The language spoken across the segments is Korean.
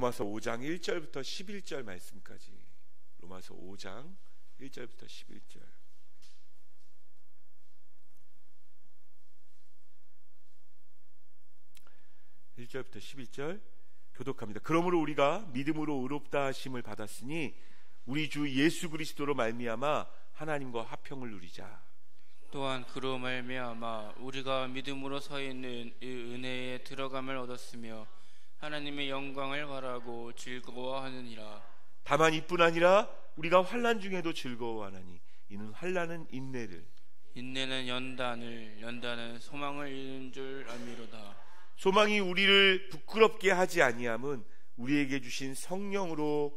로마서 5장 1절부터 11절 말씀까지. 로마서 5장 1절부터 11절. (1절부터 11절) 교독합니다. 그러므로 우리가 믿음으로 의롭다 하심을 받았으니 우리 주 예수 그리스도로 말미암아 하나님과 화평을 누리자. 또한 그로 말미암아 우리가 믿음으로 서 있는 이 은혜에 들어감을 얻었으며 하나님의 영광을 바라고 즐거워하느니라. 다만 이뿐 아니라 우리가 환난 중에도 즐거워하나니 이는 환난은 인내를, 인내는 연단을, 연단은 소망을 이루는 줄 알미로다. 소망이 우리를 부끄럽게 하지 아니함은 우리에게 주신 성령으로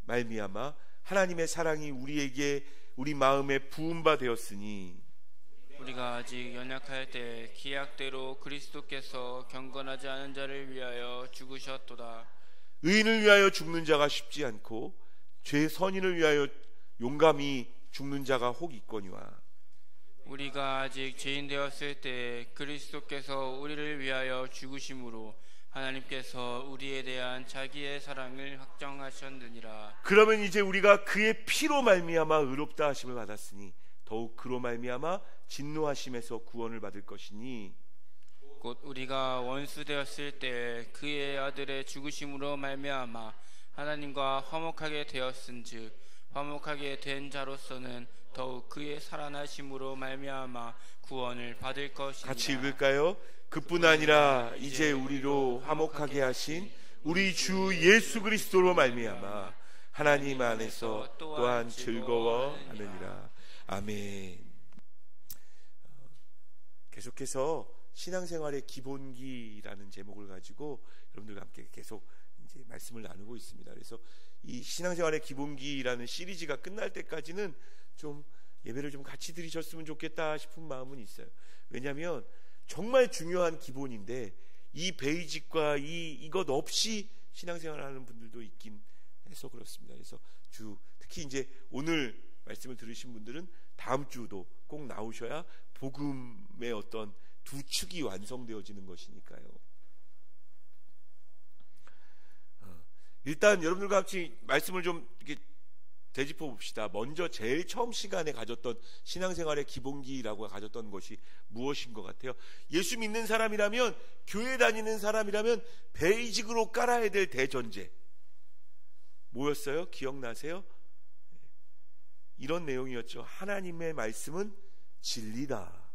말미암아 하나님의 사랑이 우리 마음에 부은 바 되었으니, 우리가 아직 연약할 때 기약대로 그리스도께서 경건하지 않은 자를 위하여 죽으셨도다. 의인을 위하여 죽는 자가 쉽지 않고 죄 선인을 위하여 용감히 죽는 자가 혹 있거니와. 우리가 아직 죄인 되었을 때 그리스도께서 우리를 위하여 죽으심으로 하나님께서 우리에 대한 자기의 사랑을 확정하셨느니라. 그러면 이제 우리가 그의 피로 말미암아 의롭다 하심을 받았으니 더욱 그로 말미암아 진노하심에서 구원을 받을 것이니, 곧 우리가 원수 되었을 때 그의 아들의 죽으심으로 말미암아 하나님과 화목하게 되었은즉 화목하게 된 자로서는 더욱 그의 살아나심으로 말미암아 구원을 받을 것이니라. 같이 읽을까요? 그뿐 아니라 이제 우리로 화목하게 하신 우리 주 예수 그리스도로 말미암아 하나님 안에서 또한 즐거워하느니라. 아멘. 계속해서 신앙생활의 기본기라는 제목을 가지고 여러분들과 함께 계속 이제 말씀을 나누고 있습니다. 그래서 이 신앙생활의 기본기라는 시리즈가 끝날 때까지는 좀 예배를 좀 같이 드리셨으면 좋겠다 싶은 마음은 있어요. 왜냐하면 정말 중요한 기본인데 이 베이직과 이것 없이 신앙생활을 하는 분들도 있긴 해서 그렇습니다. 그래서 특히 이제 오늘 말씀을 들으신 분들은 다음 주도 꼭 나오셔야 복음의 어떤 두 축이 완성되어지는 것이니까요. 일단 여러분들과 같이 말씀을 좀 이렇게 되짚어 봅시다. 먼저 제일 처음 시간에 가졌던 신앙생활의 기본기라고 가졌던 것이 무엇인 것 같아요? 예수 믿는 사람이라면, 교회 다니는 사람이라면 베이직으로 깔아야 될 대전제 뭐였어요? 기억나세요? 이런 내용이었죠. 하나님의 말씀은 진리다.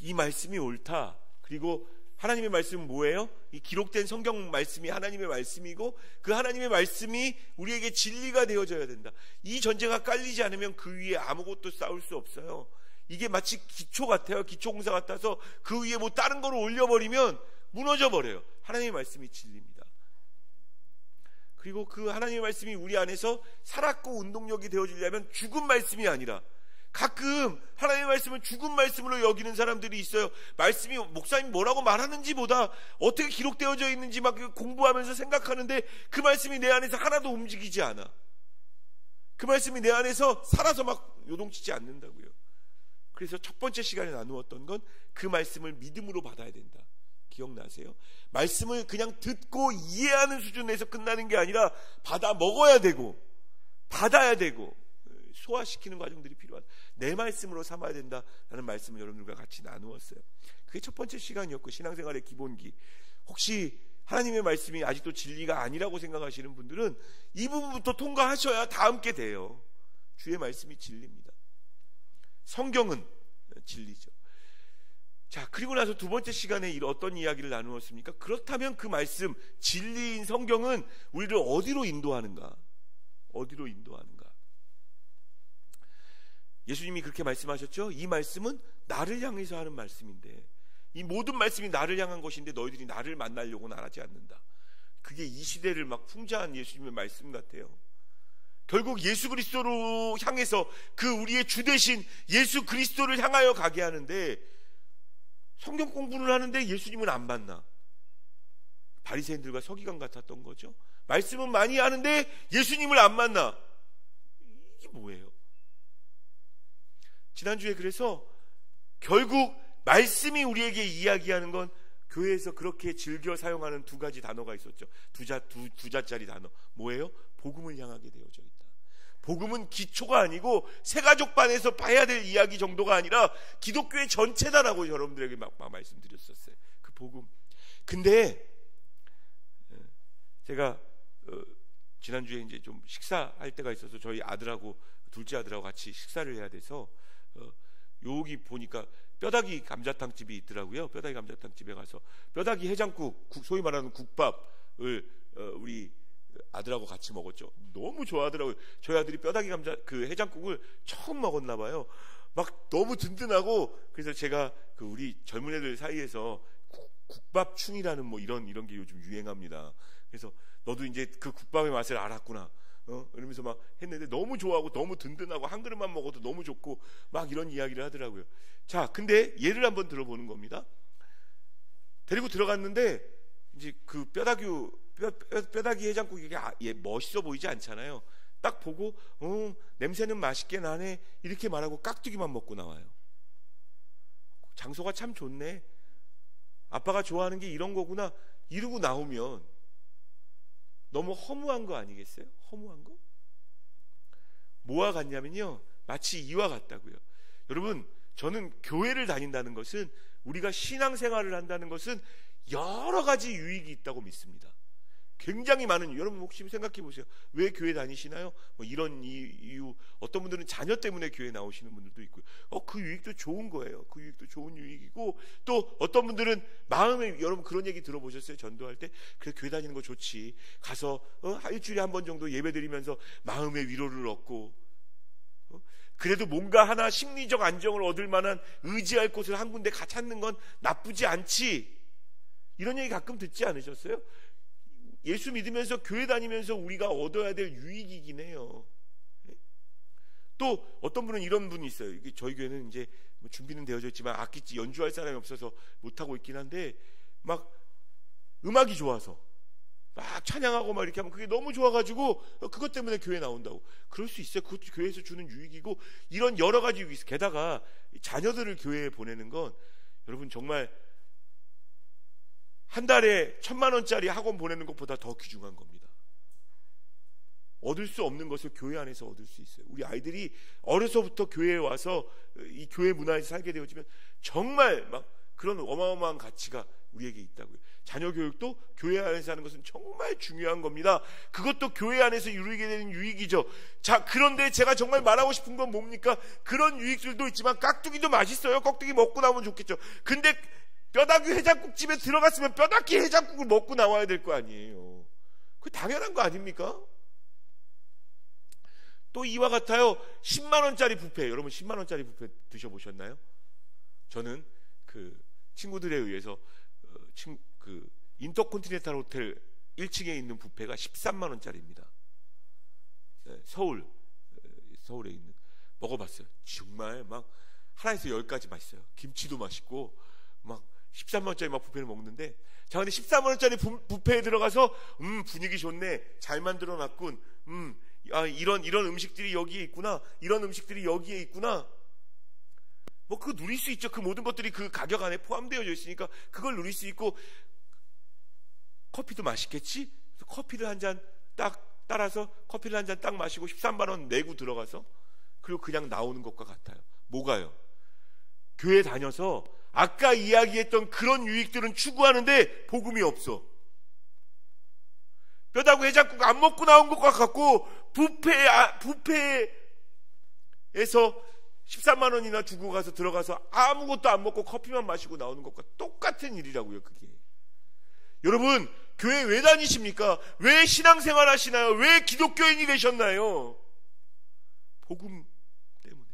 이 말씀이 옳다. 그리고 하나님의 말씀은 뭐예요? 이 기록된 성경 말씀이 하나님의 말씀이고 그 하나님의 말씀이 우리에게 진리가 되어져야 된다. 이 전제가 깔리지 않으면 그 위에 아무것도 쌓을 수 없어요. 이게 마치 기초 같아요. 기초공사 같아서 그 위에 뭐 다른 거를 올려버리면 무너져 버려요. 하나님의 말씀이 진리입니다. 그리고 그 하나님의 말씀이 우리 안에서 살았고 운동력이 되어지려면 죽은 말씀이 아니라, 가끔 하나님의 말씀은 죽은 말씀으로 여기는 사람들이 있어요. 말씀이 목사님이 뭐라고 말하는지 보다 어떻게 기록되어져 있는지 막 공부하면서 생각하는데 그 말씀이 내 안에서 하나도 움직이지 않아. 그 말씀이 내 안에서 살아서 막 요동치지 않는다고요. 그래서 첫 번째 시간에 나누었던 건 그 말씀을 믿음으로 받아야 된다. 기억나세요? 말씀을 그냥 듣고 이해하는 수준에서 끝나는 게 아니라 받아 먹어야 되고 받아야 되고 소화시키는 과정들이 필요하다. 내 말씀으로 삼아야 된다라는 말씀을 여러분들과 같이 나누었어요. 그게 첫 번째 시간이었고, 신앙생활의 기본기. 혹시 하나님의 말씀이 아직도 진리가 아니라고 생각하시는 분들은 이 부분부터 통과하셔야 다 함께 돼요. 주의 말씀이 진리입니다. 성경은 진리죠. 자, 그리고 나서 두 번째 시간에 어떤 이야기를 나누었습니까? 그렇다면 그 말씀, 진리인 성경은 우리를 어디로 인도하는가? 어디로 인도하는가? 예수님이 그렇게 말씀하셨죠? 이 말씀은 나를 향해서 하는 말씀인데, 이 모든 말씀이 나를 향한 것인데 너희들이 나를 만나려고는 하지 않는다. 그게 이 시대를 막 풍자한 예수님의 말씀 같아요. 결국 예수 그리스도로 향해서 그 우리의 주 대신 예수 그리스도를 향하여 가게 하는데, 성경 공부를 하는데 예수님은 안 만나. 바리새인들과 서기관 같았던 거죠. 말씀은 많이 하는데 예수님을 안 만나. 이게 뭐예요? 지난주에 그래서 결국 말씀이 우리에게 이야기하는 건 교회에서 그렇게 즐겨 사용하는 두 가지 단어가 있었죠. 두 자짜리 단어. 뭐예요? 복음을 향하게 되어져 있다. 복음은 기초가 아니고 새가족반에서 봐야 될 이야기 정도가 아니라 기독교의 전체다라고 여러분들에게 막 말씀드렸었어요. 그 복음. 근데 제가 지난주에 이제 좀 식사할 때가 있어서 저희 아들하고 둘째 아들하고 같이 식사를 해야 돼서 여기 보니까 뼈다귀 감자탕집이 있더라고요. 뼈다귀 감자탕집에 가서 뼈다귀 해장국, 소위 말하는 국밥을 우리 아들하고 같이 먹었죠. 너무 좋아하더라고요. 저희 아들이 뼈다귀 그 해장국을 처음 먹었나 봐요. 막 너무 든든하고, 그래서 제가 그 우리 젊은 애들 사이에서 국밥충이라는 뭐 이런 게 요즘 유행합니다. 그래서 너도 이제 그 국밥의 맛을 알았구나. 이러면서 막 했는데 너무 좋아하고 너무 든든하고 한 그릇만 먹어도 너무 좋고 막 이런 이야기를 하더라고요. 자, 근데 예를 한번 들어보는 겁니다. 데리고 들어갔는데 이제 그 뼈다귀 해장국이 멋있어 보이지 않잖아요. 딱 보고 냄새는 맛있게 나네 이렇게 말하고 깍두기만 먹고 나와요. 장소가 참 좋네. 아빠가 좋아하는 게 이런 거구나 이러고 나오면 너무 허무한 거 아니겠어요? 허무한 거? 뭐와 같냐면요, 마치 이와 같다고요. 여러분, 저는 교회를 다닌다는 것은, 우리가 신앙생활을 한다는 것은 여러 가지 유익이 있다고 믿습니다. 굉장히 많은, 여러분 혹시 생각해 보세요. 왜 교회 다니시나요? 뭐 이런 이유. 어떤 분들은 자녀 때문에 교회 나오시는 분들도 있고요. 그 유익도 좋은 거예요. 그 유익도 좋은 유익이고, 또 어떤 분들은 마음에, 여러분 그런 얘기 들어보셨어요? 전도할 때? 그래, 교회 다니는 거 좋지. 가서 일주일에 한 번 정도 예배 드리면서 마음의 위로를 얻고, 그래도 뭔가 하나 심리적 안정을 얻을 만한 의지할 곳을 한 군데 찾는 건 나쁘지 않지. 이런 얘기 가끔 듣지 않으셨어요? 예수 믿으면서 교회 다니면서 우리가 얻어야 될 유익이긴 해요. 또 어떤 분은 이런 분이 있어요. 저희 교회는 이제 준비는 되어져 있지만 악기 연주할 사람이 없어서 못하고 있긴 한데, 막 음악이 좋아서 막 찬양하고 막 이렇게 하면 그게 너무 좋아가지고 그것 때문에 교회 나온다고. 그럴 수 있어요. 그것도 교회에서 주는 유익이고, 이런 여러 가지 유익이 있어요. 게다가 자녀들을 교회에 보내는 건 여러분 정말 한 달에 1,000,000원짜리 학원 보내는 것보다 더 귀중한 겁니다. 얻을 수 없는 것을 교회 안에서 얻을 수 있어요. 우리 아이들이 어려서부터 교회에 와서 이 교회 문화에서 살게 되어지면 정말 막 그런 어마어마한 가치가 우리에게 있다고요. 자녀 교육도 교회 안에서 하는 것은 정말 중요한 겁니다. 그것도 교회 안에서 이루게 되는 유익이죠. 자, 그런데 제가 정말 말하고 싶은 건 뭡니까? 그런 유익들도 있지만 깍두기도 맛있어요. 깍두기 먹고 나오면 좋겠죠. 근데 뼈다귀 해장국집에 들어갔으면 뼈다귀 해장국을 먹고 나와야 될 거 아니에요. 그게 당연한 거 아닙니까? 또 이와 같아요. 10만원짜리 뷔페. 여러분 10만원짜리 뷔페 드셔보셨나요? 저는 그 친구들에 의해서 그 인터컨티넨탈 호텔 1층에 있는 뷔페가 13만원짜리입니다. 서울에 있는, 먹어봤어요. 정말 막 하나에서 10가지 맛있어요. 김치도 맛있고 막 13만원짜리 막 뷔페를 먹는데, 자, 근데 13만원짜리 뷔페에 들어가서 분위기 좋네, 잘 만들어놨군, 이런 음식들이 여기에 있구나, 이런 음식들이 여기에 있구나, 뭐 그거 누릴 수 있죠. 그 모든 것들이 그 가격 안에 포함되어져 있으니까 그걸 누릴 수 있고, 커피도 맛있겠지? 그래서 커피를 한 잔 딱 따라서 커피를 한 잔 딱 마시고 13만원 내고 들어가서, 그리고 그냥 나오는 것과 같아요. 뭐가요? 교회 다녀서 아까 이야기했던 그런 유익들은 추구하는데 복음이 없어. 뼈다귀 해장국 안 먹고 나온 것과 같고, 뷔페에서 13만원이나 주고 가서 들어가서 아무것도 안 먹고 커피만 마시고 나오는 것과 똑같은 일이라고요. 그게. 여러분, 교회 왜 다니십니까? 왜 신앙생활 하시나요? 왜 기독교인이 되셨나요? 복음 때문에.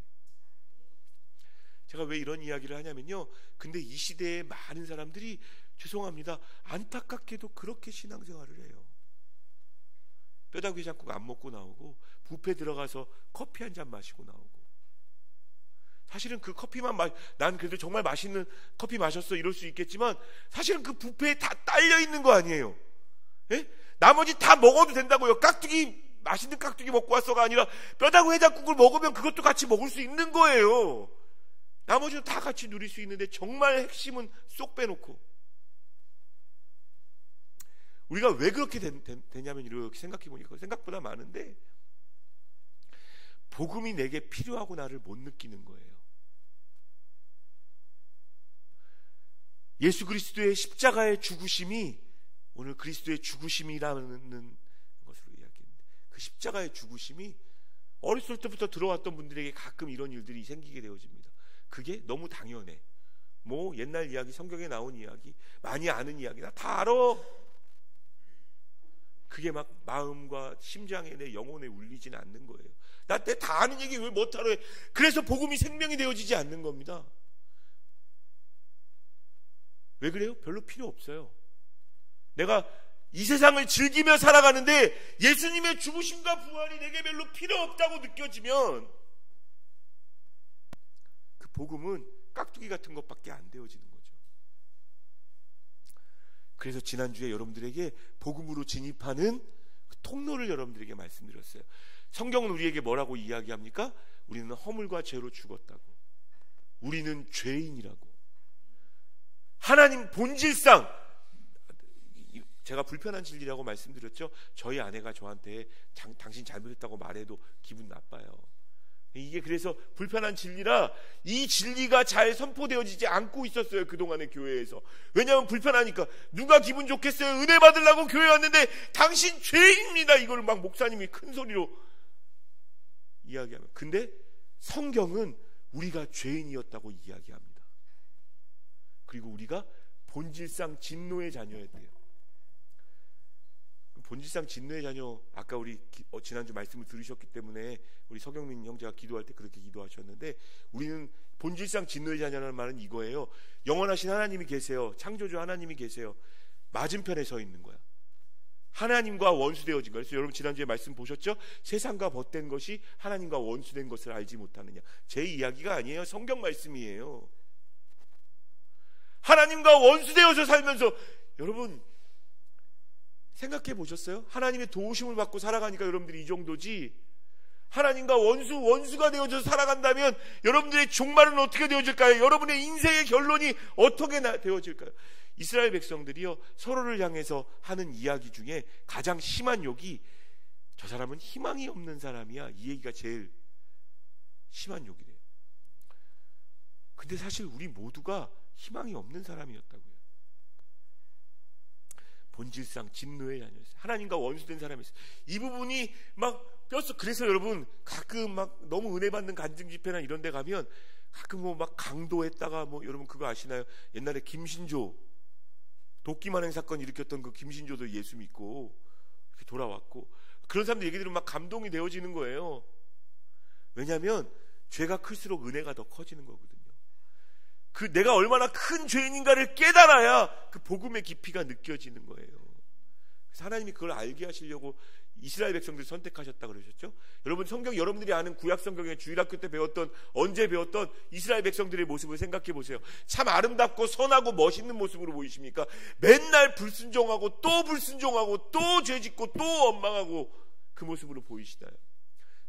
제가 왜 이런 이야기를 하냐면요, 근데 이 시대에 많은 사람들이, 죄송합니다, 안타깝게도 그렇게 신앙생활을 해요. 뼈다귀 해장국 안 먹고 나오고 뷔페 들어가서 커피 한 잔 마시고 나오고, 사실은 그 커피만 난 그래도 정말 맛있는 커피 마셨어 이럴 수 있겠지만, 사실은 그 뷔페에 다 딸려 있는 거 아니에요. 예? 나머지 다 먹어도 된다고요. 맛있는 깍두기 먹고 왔어가 아니라 뼈다귀 해장국을 먹으면 그것도 같이 먹을 수 있는 거예요. 나머지는 다 같이 누릴 수 있는데 정말 핵심은 쏙 빼놓고, 우리가 왜 그렇게 되냐면 이렇게 생각해 보니까 생각보다 많은데, 복음이 내게 필요하고 나를 못 느끼는 거예요. 예수 그리스도의 십자가의 죽으심이, 오늘 그리스도의 죽으심이라는 것으로 이야기했는데, 그 십자가의 죽으심이 어렸을 때부터 들어왔던 분들에게 가끔 이런 일들이 생기게 되어집니다. 그게 너무 당연해. 뭐 옛날 이야기, 성경에 나온 이야기, 많이 아는 이야기, 나 다 알아. 그게 막 마음과 심장에, 내 영혼에 울리지는 않는 거예요. 나 때 다 아는 얘기 왜 못하러 해. 그래서 복음이 생명이 되어지지 않는 겁니다. 왜 그래요? 별로 필요 없어요. 내가 이 세상을 즐기며 살아가는데 예수님의 죽으심과 부활이 내게 별로 필요 없다고 느껴지면 그 복음은 깍두기 같은 것밖에 안 되어지는 거죠. 그래서 지난주에 여러분들에게 복음으로 진입하는 그 통로를 여러분들에게 말씀드렸어요. 성경은 우리에게 뭐라고 이야기합니까? 우리는 허물과 죄로 죽었다고. 우리는 죄인이라고. 하나님 본질상, 제가 불편한 진리라고 말씀드렸죠. 저희 아내가 저한테 당신 잘못했다고 말해도 기분 나빠요. 이게 그래서 불편한 진리라 이 진리가 잘 선포되어지지 않고 있었어요, 그동안의 교회에서. 왜냐하면 불편하니까. 누가 기분 좋겠어요? 은혜 받으려고 교회 왔는데 당신 죄인입니다, 이걸 막 목사님이 큰 소리로 이야기하면. 근데 성경은 우리가 죄인이었다고 이야기합니다. 그리고 우리가 본질상 진노의 자녀였대요. 본질상 진노의 자녀, 아까 우리 지난주 말씀을 들으셨기 때문에 우리 서경민 형제가 기도할 때 그렇게 기도하셨는데, 우리는 본질상 진노의 자녀라는 말은 이거예요. 영원하신 하나님이 계세요. 창조주 하나님이 계세요. 맞은편에 서 있는 거야. 하나님과 원수되어진 거예요. 그래서 여러분 지난주에 말씀 보셨죠? 세상과 벗된 것이 하나님과 원수된 것을 알지 못하느냐. 제 이야기가 아니에요. 성경 말씀이에요. 하나님과 원수되어서 살면서, 여러분 생각해 보셨어요? 하나님의 도우심을 받고 살아가니까 여러분들이 이 정도지, 하나님과 원수가 되어져서 살아간다면 여러분들의 종말은 어떻게 되어질까요? 여러분의 인생의 결론이 어떻게 되어질까요? 이스라엘 백성들이요, 서로를 향해서 하는 이야기 중에 가장 심한 욕이, 저 사람은 희망이 없는 사람이야, 이 얘기가 제일 심한 욕이래요. 근데 사실 우리 모두가 희망이 없는 사람이었다고요. 본질상 진노의 자녀였어요. 하나님과 원수된 사람이었어요. 이 부분이 막 뼈서. 그래서 여러분 가끔 막 너무 은혜 받는 간증 집회나 이런 데 가면 가끔 뭐 막 강도했다가, 뭐 여러분 그거 아시나요? 옛날에 김신조 도끼만행 사건 일으켰던 그 김신조도 예수 믿고 이렇게 돌아왔고, 그런 사람들 얘기 들으면 막 감동이 되어지는 거예요. 왜냐하면 죄가 클수록 은혜가 더 커지는 거거든요. 그 내가 얼마나 큰 죄인인가를 깨달아야 그 복음의 깊이가 느껴지는 거예요. 그래서 하나님이 그걸 알게 하시려고 이스라엘 백성들을 선택하셨다고 그러셨죠. 여러분 성경, 여러분들이 아는 구약 성경에 주일학교 때 배웠던, 언제 배웠던 이스라엘 백성들의 모습을 생각해 보세요. 참 아름답고 선하고 멋있는 모습으로 보이십니까? 맨날 불순종하고 또 불순종하고 또 죄짓고 또 원망하고 그 모습으로 보이시나요?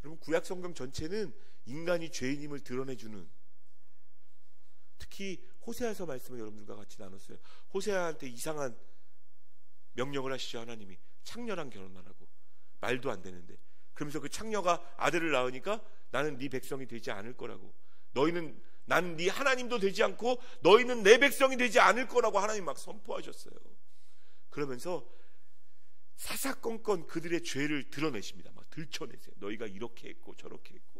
여러분 구약 성경 전체는 인간이 죄인임을 드러내주는, 특히 호세아서 말씀을 여러분들과 같이 나눴어요. 호세아한테 이상한 명령을 하시죠. 하나님이 창녀랑 결혼하라고. 말도 안 되는데. 그러면서 그 창녀가 아들을 낳으니까 나는 네 백성이 되지 않을 거라고. 나는 네 하나님도 되지 않고 너희는 내 백성이 되지 않을 거라고 하나님 막 선포하셨어요. 그러면서 사사건건 그들의 죄를 드러내십니다. 막 들춰내세요. 너희가 이렇게 했고 저렇게 했고,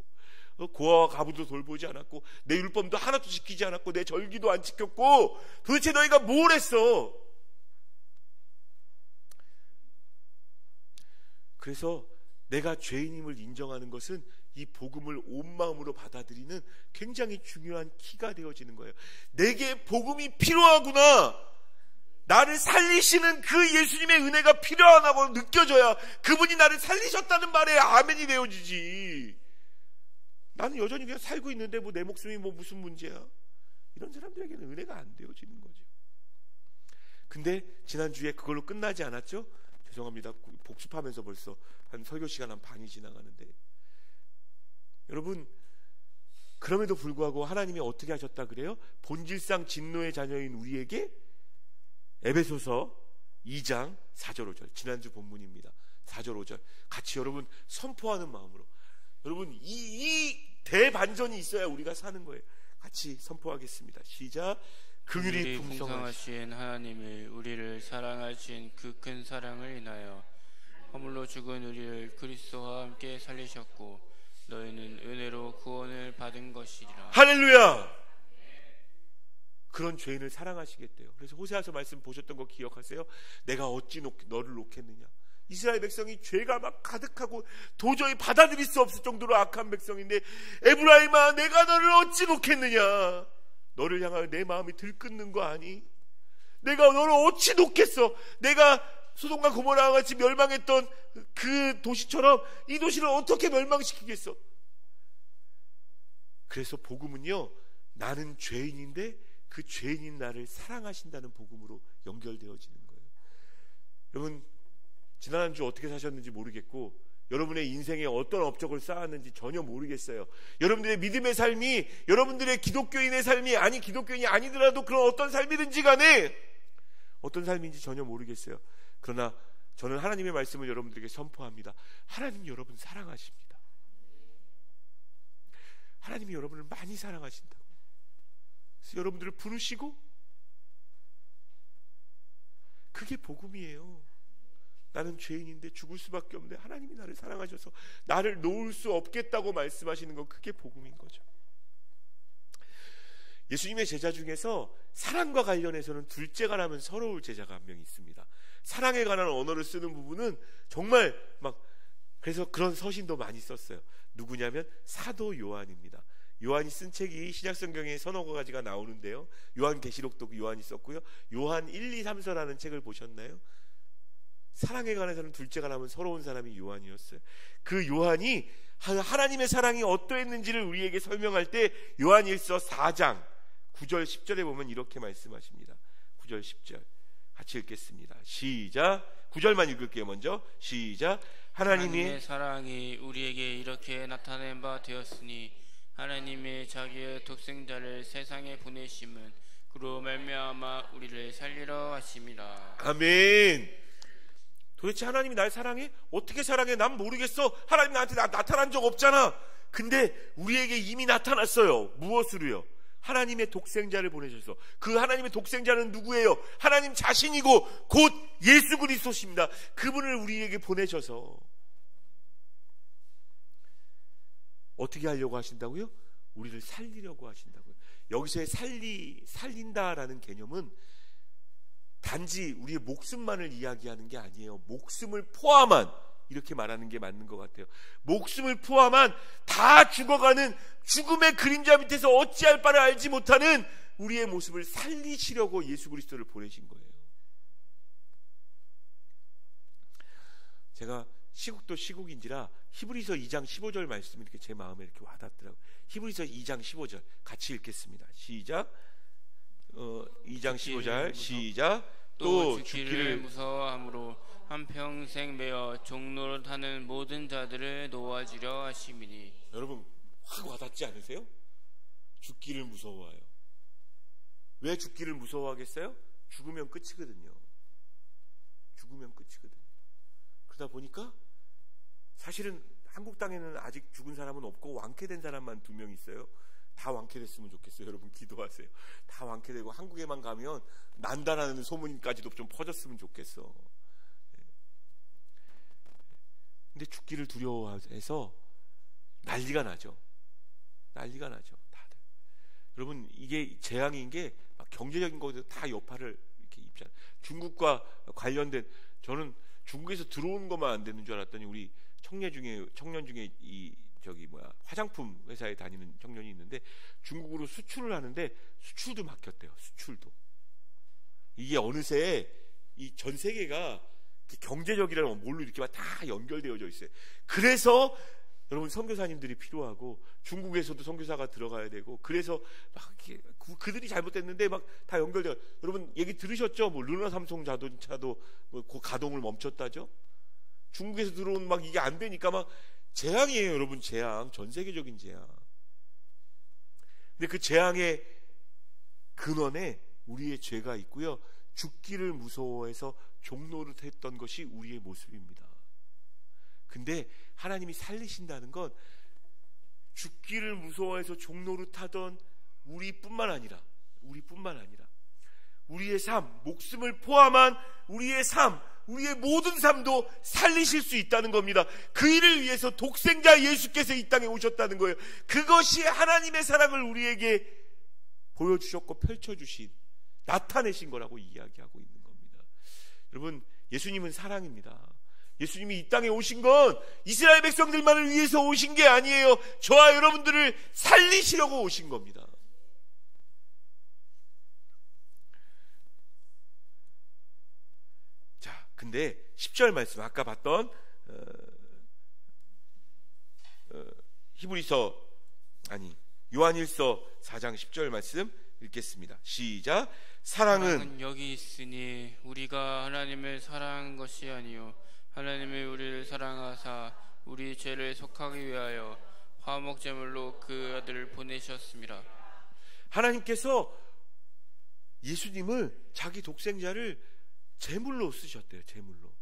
고아와 가부도 돌보지 않았고, 내 율법도 하나도 지키지 않았고, 내 절기도 안 지켰고, 도대체 너희가 뭘 했어? 그래서 내가 죄인임을 인정하는 것은 이 복음을 온 마음으로 받아들이는 굉장히 중요한 키가 되어지는 거예요. 내게 복음이 필요하구나, 나를 살리시는 그 예수님의 은혜가 필요하다고 느껴져야 그분이 나를 살리셨다는 말에 아멘이 되어지지. 나는 여전히 그냥 살고 있는데 뭐 내 목숨이 뭐 무슨 문제야? 이런 사람들에게는 은혜가 안 되어지는 거죠. 근데 지난주에 그걸로 끝나지 않았죠? 죄송합니다. 복습하면서 벌써 한 설교 시간 한 반이 지나가는데, 여러분 그럼에도 불구하고 하나님이 어떻게 하셨다 그래요? 본질상 진노의 자녀인 우리에게 에베소서 2장 4절 5절 지난주 본문입니다. 4절 5절 같이 여러분 선포하는 마음으로, 여러분 이 대반전이 있어야 우리가 사는 거예요. 같이 선포하겠습니다. 시작. 긍휼이 풍성하신 하나님을 우리를 사랑하신 그 큰 사랑을 인하여 허물로 죽은 우리를 그리스도와 함께 살리셨고 너희는 은혜로 구원을 받은 것이리라. 할렐루야. 그런 죄인을 사랑하시겠대요. 그래서 호세아서 말씀 보셨던 거 기억하세요? 내가 어찌 너를 놓겠느냐. 이스라엘 백성이 죄가 막 가득하고 도저히 받아들일 수 없을 정도로 악한 백성인데, 에브라임아 내가 너를 어찌 놓겠느냐. 너를 향하여 내 마음이 들끓는 거 아니? 내가 너를 어찌 놓겠어. 내가 소돔과 고모라와 같이 멸망했던 그 도시처럼 이 도시를 어떻게 멸망시키겠어. 그래서 복음은요, 나는 죄인인데 그 죄인인 나를 사랑하신다는 복음으로 연결되어지는 거예요. 여러분 지난주 어떻게 사셨는지 모르겠고, 여러분의 인생에 어떤 업적을 쌓았는지 전혀 모르겠어요. 여러분들의 믿음의 삶이, 여러분들의 기독교인의 삶이, 아니 기독교인이 아니더라도 그런 어떤 삶이든지 간에 어떤 삶인지 전혀 모르겠어요. 그러나 저는 하나님의 말씀을 여러분들에게 선포합니다. 하나님 여러분 사랑하십니다. 하나님이 여러분을 많이 사랑하신다고. 그래서 여러분들을 부르시고, 그게 복음이에요. 나는 죄인인데 죽을 수밖에 없는데 하나님이 나를 사랑하셔서 나를 놓을 수 없겠다고 말씀하시는 건 그게 복음인 거죠. 예수님의 제자 중에서 사랑과 관련해서는 둘째가 라면 서러울 제자가 한 명 있습니다. 사랑에 관한 언어를 쓰는 부분은 정말 막, 그래서 그런 서신도 많이 썼어요. 누구냐면 사도 요한입니다. 요한이 쓴 책이 신약성경에 서너 가지가 나오는데요, 요한계시록도 요한이 썼고요, 요한 1, 2, 3서라는 책을 보셨나요? 사랑에 관해서는 둘째가 라면 서러운 사람이 요한이었어요. 그 요한이 하나님의 사랑이 어떠했는지를 우리에게 설명할 때 요한일서 4장 9절 10절에 보면 이렇게 말씀하십니다. 9절 10절 같이 읽겠습니다. 시작. 9절만 읽을게요. 먼저 시작. 하나님의 사랑이 우리에게 이렇게 나타낸 바 되었으니 하나님의 자기의 독생자를 세상에 보내심은 그로 말미암아 우리를 살리러 하심이라. 아멘. 도대체 하나님이 날 사랑해? 어떻게 사랑해? 난 모르겠어. 하나님 나한테 나타난 적 없잖아. 근데 우리에게 이미 나타났어요. 무엇으로요? 하나님의 독생자를 보내셔서. 그 하나님의 독생자는 누구예요? 하나님 자신이고 곧 예수 그리스도십니다. 그분을 우리에게 보내셔서 어떻게 하려고 하신다고요? 우리를 살리려고 하신다고요. 여기서의 살린다라는 개념은 단지 우리의 목숨만을 이야기하는 게 아니에요. 목숨을 포함한, 이렇게 말하는 게 맞는 것 같아요. 목숨을 포함한 다 죽어가는 죽음의 그림자 밑에서 어찌할 바를 알지 못하는 우리의 모습을 살리시려고 예수 그리스도를 보내신 거예요. 제가 시국도 시국인지라 히브리서 2장 15절 말씀이 이렇게 제 마음에 이렇게 와닿더라고요. 히브리서 2장 15절 같이 읽겠습니다. 시작. 2장 15절 시작. 또 죽기를 무서워함으로 한평생 매어 종노릇하는 모든 자들을 놓아주려 하심이니. 여러분 확 와닿지 않으세요? 죽기를 무서워해요. 왜 죽기를 무서워하겠어요? 죽으면 끝이거든요. 죽으면 끝이거든요. 그러다 보니까 사실은 한국 땅에는 아직 죽은 사람은 없고 완쾌된 사람만 2명 있어요. 다 완쾌됐으면 좋겠어요. 여러분 기도하세요. 다 완쾌되고 한국에만 가면 난다라는 소문까지도 좀 퍼졌으면 좋겠어. 근데 죽기를 두려워해서 난리가 나죠. 난리가 나죠. 다들. 여러분 이게 재앙인 게 막 경제적인 것도 다 여파를 이렇게 입잖아요. 중국과 관련된, 저는 중국에서 들어오는 것만 안 되는 줄 알았더니 우리 청년 중에 화장품 회사에 다니는 청년이 있는데 중국으로 수출을 하는데 수출도 막혔대요. 수출도. 이게 어느새 이 전 세계가 경제적이라는 뭘로 이렇게 다 연결되어져 있어요. 그래서 여러분 선교사님들이 필요하고 중국에서도 선교사가 들어가야 되고, 그래서 막 그들이 잘못됐는데 막 다 연결돼요. 여러분 얘기 들으셨죠? 뭐 르노 삼성 자동차도 뭐 그 가동을 멈췄다죠. 중국에서 들어온 막 이게 안 되니까 막 재앙이에요, 여러분. 재앙, 전 세계적인 재앙. 근데 그 재앙의 근원에 우리의 죄가 있고요. 죽기를 무서워해서 종노릇했던 것이 우리의 모습입니다. 근데 하나님이 살리신다는 건 죽기를 무서워해서 종노릇하던 우리뿐만 아니라 우리의 삶, 목숨을 포함한 우리의 삶, 우리의 모든 삶도 살리실 수 있다는 겁니다. 그 일을 위해서 독생자 예수께서 이 땅에 오셨다는 거예요. 그것이 하나님의 사랑을 우리에게 보여주셨고 펼쳐주신, 나타내신 거라고 이야기하고 있는 겁니다. 여러분, 예수님은 사랑입니다. 예수님이 이 땅에 오신 건 이스라엘 백성들만을 위해서 오신 게 아니에요. 저와 여러분들을 살리시려고 오신 겁니다. 자, 근데 10절 말씀, 아까 봤던 요한일서 4장 10절 말씀 읽겠습니다. 시작. 사랑은 여기 있으니 우리가 하나님을 사랑한 것이 아니요 하나님이 우리를 사랑하사 우리 죄를 속하기 위하여 화목제물로 그 아들을 보내셨습니다. 하나님께서 예수님을, 자기 독생자를 제물로 쓰셨대요. 제물로.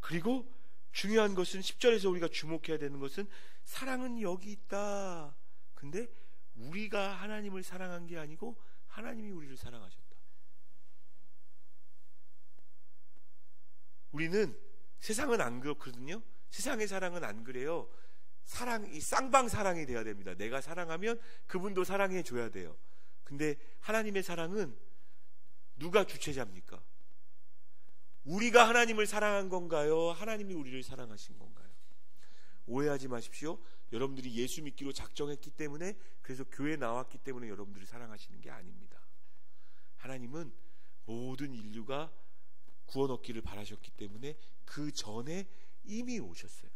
그리고 중요한 것은 10절에서 우리가 주목해야 되는 것은 사랑은 여기 있다. 근데 우리가 하나님을 사랑한 게 아니고 하나님이 우리를 사랑하셨다. 우리는, 세상은 안 그렇거든요. 세상의 사랑은 안 그래요. 이 쌍방 사랑이 돼야 됩니다. 내가 사랑하면 그분도 사랑해 줘야 돼요. 근데 하나님의 사랑은 누가 주체자입니까? 우리가 하나님을 사랑한 건가요? 하나님이 우리를 사랑하신 건가요? 오해하지 마십시오. 여러분들이 예수 믿기로 작정했기 때문에, 그래서 교회에 나왔기 때문에 여러분들을 사랑하시는 게 아닙니다. 하나님은 모든 인류가 구원 얻기를 바라셨기 때문에 그 전에 이미 오셨어요.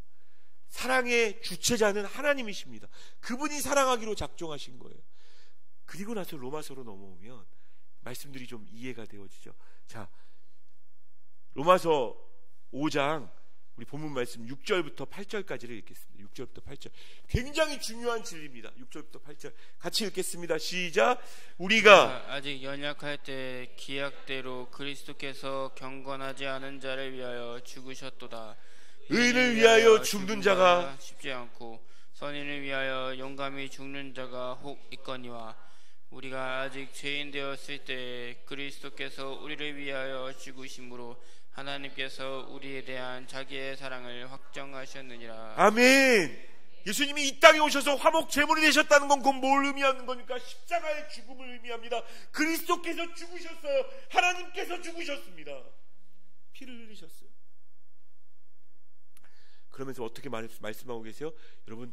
사랑의 주체자는 하나님이십니다. 그분이 사랑하기로 작정하신 거예요. 그리고 나서 로마서로 넘어오면 말씀들이 좀 이해가 되어지죠. 자, 로마서 5장 우리 본문 말씀 6절부터 8절까지를 읽겠습니다. 6절부터 8절. 굉장히 중요한 진리입니다. 6절부터 8절 같이 읽겠습니다. 시작. 우리가 아직 연약할 때 기약대로 그리스도께서 경건하지 않은 자를 위하여 죽으셨도다. 의인을 위하여 죽는 자가 쉽지 않고 선인을 위하여 용감히 죽는 자가 혹 있거니와 우리가 아직 죄인 되었을 때 그리스도께서 우리를 위하여 죽으심으로 하나님께서 우리에 대한 자기의 사랑을 확정하셨느니라. 아멘. 예수님이 이 땅에 오셔서 화목 제물이 되셨다는 건 그건 뭘 의미하는 겁니까? 십자가의 죽음을 의미합니다. 그리스도께서 죽으셨어요. 하나님께서 죽으셨습니다. 피를 흘리셨어요. 그러면서 어떻게 말씀하고 계세요? 여러분,